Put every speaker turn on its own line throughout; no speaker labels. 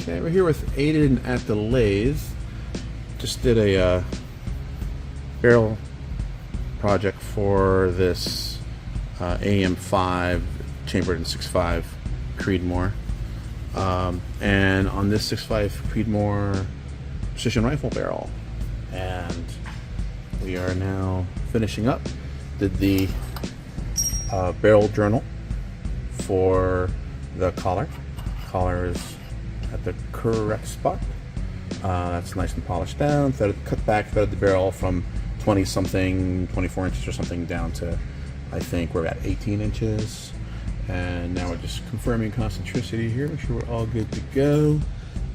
Okay, we're here with Aidan at the lathe. Just did a barrel project for this AEM5 chambered in 6.5 Creedmoor. And on this 6.5 Creedmoor precision rifle barrel. And we are now finishing up. Did the barrel journal for the collar. Collar is at the correct spot. That's nice and polished down. Cut back, threaded the barrel from 20 something, 24 inches or something down to, I think we're at 18 inches. And now we're just confirming concentricity here, make sure we're all good to go.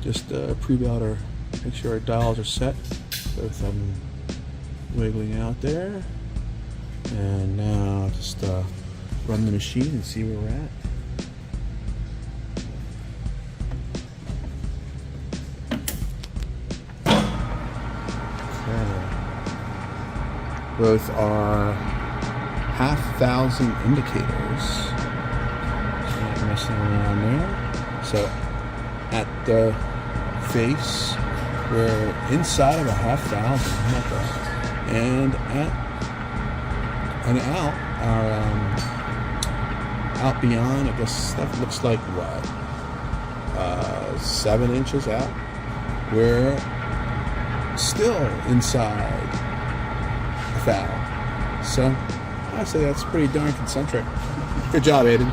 Just prove out make sure our dials are set. Both of them wiggling out there. And now just run the machine and see where we're at. Both are 1,000 indicators. Not messing around there. So at the face, we're inside of a 1,000, and out beyond, I guess that looks like what? 7 inches out. We're still inside 1,000. So I say that's pretty darn concentric. Good job, Aidan.